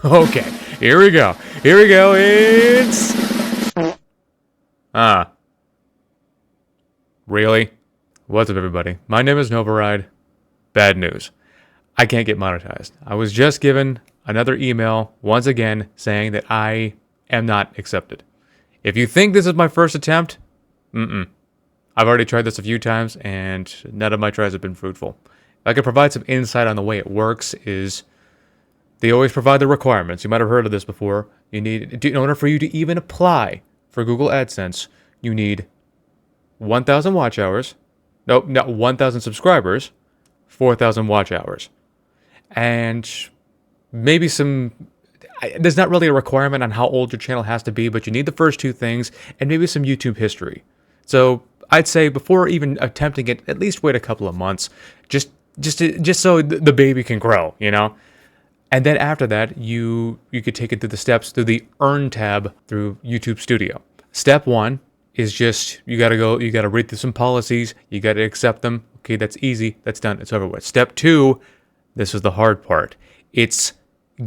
Okay, here we go. Here we go. It's ah, really? What's up, everybody? My name is Novaride. Bad news. I can't get monetized. I was just given another email once again saying that I am not accepted. If you think this is my first attempt, I've already tried this a few times and none of my tries have been fruitful. If I could provide some insight on the way it works is they always provide the requirements. You might have heard of this before. You need, in order for you to even apply for Google AdSense, you need 1,000 watch hours. Nope, not 1,000 subscribers, 4,000 watch hours. And maybe some. There's not really a requirement on how old your channel has to be, but you need the first two things and maybe some YouTube history. So I'd say before even attempting it, at least wait a couple of months, just so the baby can grow, you know. And then after that, you could take it through the steps through the Earn tab through YouTube Studio. Step one is just you gotta read through some policies, you gotta accept them. Okay, that's easy, that's done, it's over with. Step two, this is the hard part. It's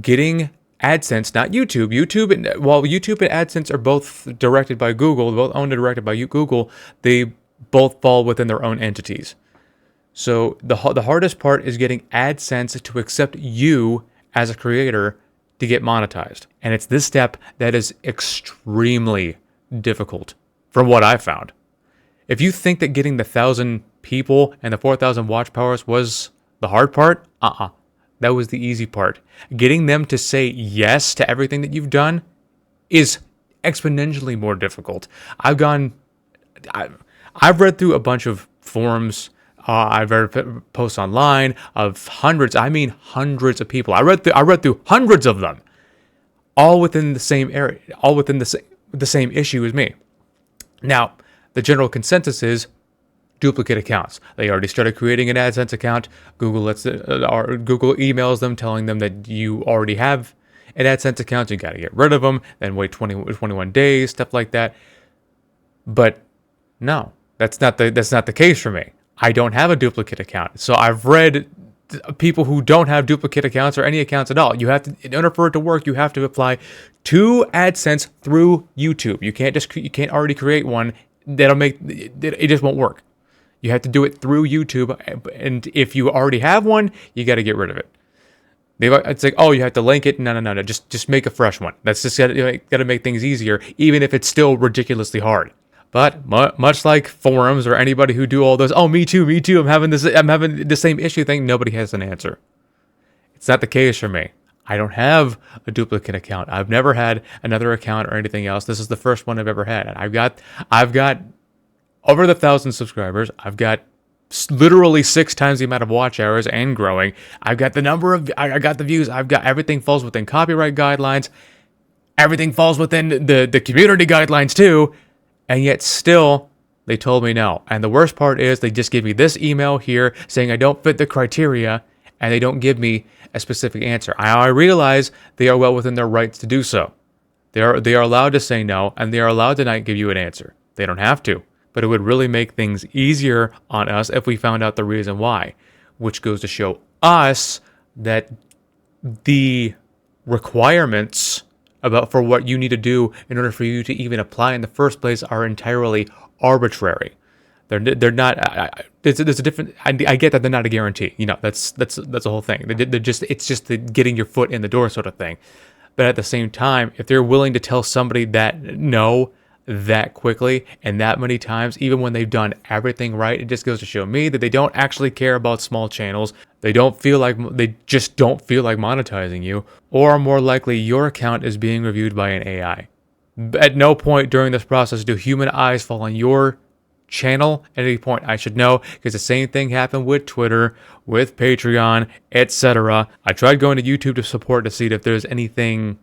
getting AdSense, not YouTube. YouTube and AdSense are both directed by Google, both owned and directed by Google. They both fall within their own entities. So the hardest part is getting AdSense to accept you as a creator to get monetized. And it's this step that is extremely difficult from what I found. If you think that getting the 1,000 people and the 4,000 watch powers was the hard part, that was the easy part. Getting them to say yes to everything that you've done is exponentially more difficult. I've read through a bunch of forums. I've read posts online of hundreds of people. I read through hundreds of them, all within the same area, all within the same issue as me. Now, the general consensus is duplicate accounts. They already started creating an AdSense account. Google Google emails them telling them that you already have an AdSense account. You got to get rid of them. Then wait 21 days, stuff like that. But no, that's not the case for me. I don't have a duplicate account. So I've read people who don't have duplicate accounts or any accounts at all. You have to, in order for it to work, you have to apply to AdSense through YouTube. You can't already create one. It just won't work. You have to do it through YouTube, and if you already have one, you got to get rid of it. It's like, oh, you have to link it. No. Just make a fresh one. That's just got to make things easier, even if it's still ridiculously hard. But much like forums or anybody who do all those, oh, me too, I'm having the same issue thing. Nobody has an answer. It's not the case for me. I don't have a duplicate account. I've never had another account or anything else. This is the first one I've ever had. I've got over 1,000 subscribers. I've got literally 6 times the amount of watch hours and growing. I got the views. I've got everything falls within copyright guidelines. Everything falls within the community guidelines too. And yet still, they told me no. And the worst part is they just give me this email here saying I don't fit the criteria, and they don't give me a specific answer. I realize they are well within their rights to do so. They are allowed to say no, and they are allowed to not give you an answer. They don't have to. But it would really make things easier on us if we found out the reason why, which goes to show us that the requirements for what you need to do in order for you to even apply in the first place are entirely arbitrary. They're not. There's a different. I get that they're not a guarantee. You know, that's the whole thing. It's just the getting your foot in the door sort of thing. But at the same time, if they're willing to tell somebody that no that quickly and that many times, even when they've done everything right, it just goes to show me that they don't actually care about small channels. They just don't feel like monetizing you, or more likely your account is being reviewed by an AI. At no point during this process do human eyes fall on your channel at any point. I should know, because the same thing happened with Twitter, with Patreon, etc. I tried going to YouTube to support to see if there's anything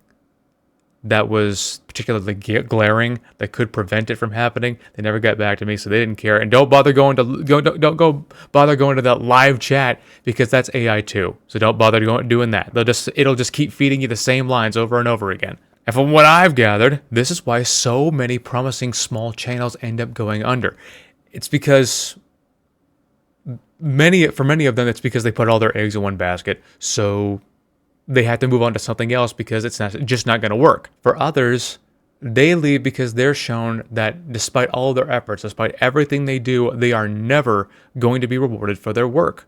that was particularly glaring that could prevent it from happening. They never got back to me, so they didn't care. And don't bother going to that live chat, because that's AI too. So don't bother doing that. It'll just keep feeding you the same lines over and over again. And from what I've gathered, this is why so many promising small channels end up going under. It's because for many of them, it's because they put all their eggs in one basket. So they have to move on to something else because it's just not going to work. For others, they leave because they're shown that despite all of their efforts, despite everything they do, they are never going to be rewarded for their work.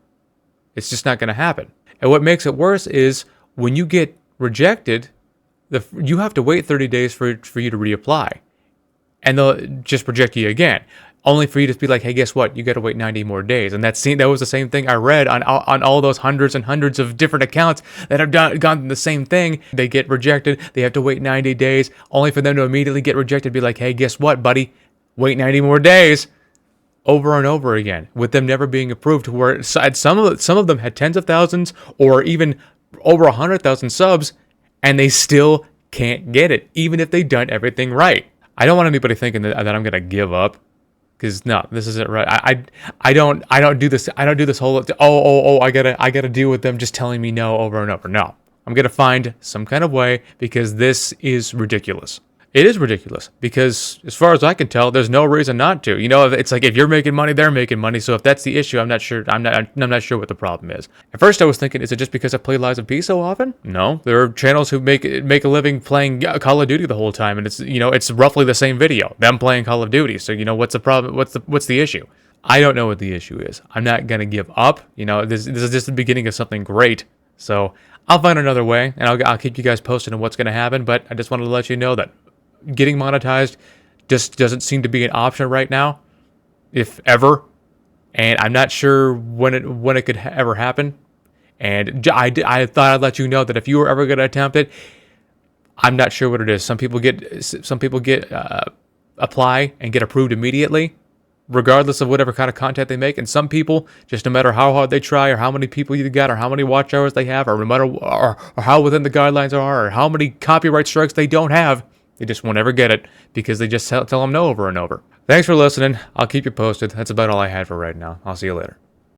It's just not going to happen. And what makes it worse is when you get rejected, you have to wait 30 days for you to reapply. And they'll just reject you again, only for you to be like, hey, guess what? You got to wait 90 more days. And that was the same thing I read on all those hundreds and hundreds of different accounts that have gone through the same thing. They get rejected. They have to wait 90 days, only for them to immediately get rejected. Be like, hey, guess what, buddy? Wait 90 more days. Over and over again, with them never being approved. Where some of them had tens of thousands or even over 100,000 subs, and they still can't get it, even if they've done everything right. I don't want anybody thinking that I'm gonna give up, because no, this isn't right. I don't do this. I don't do this whole I gotta deal with them just telling me no over and over. No, I'm gonna find some kind of way, because this is ridiculous. It is ridiculous, because as far as I can tell, there's no reason not to. It's like if you're making money, they're making money. So if that's the issue, I'm not sure. I'm not sure what the problem is. At first, I was thinking, is it just because I play Lies of P so often? No, there are channels who make a living playing Call of Duty the whole time, and it's roughly the same video, them playing Call of Duty. So what's the problem? What's the issue? I don't know what the issue is. I'm not gonna give up. This is just the beginning of something great. So I'll find another way, and I'll keep you guys posted on what's gonna happen. But I just wanted to let you know that getting monetized just doesn't seem to be an option right now, if ever. And I'm not sure when it could ever happen. And I thought I'd let you know that if you were ever going to attempt it, I'm not sure what it is. Some people get apply and get approved immediately, regardless of whatever kind of content they make. And some people, just no matter how hard they try, or how many people you got, or how many watch hours they have, or no matter or how within the guidelines are, or how many copyright strikes they don't have, they just won't ever get it because they just tell them no over and over. Thanks for listening. I'll keep you posted. That's about all I had for right now. I'll see you later.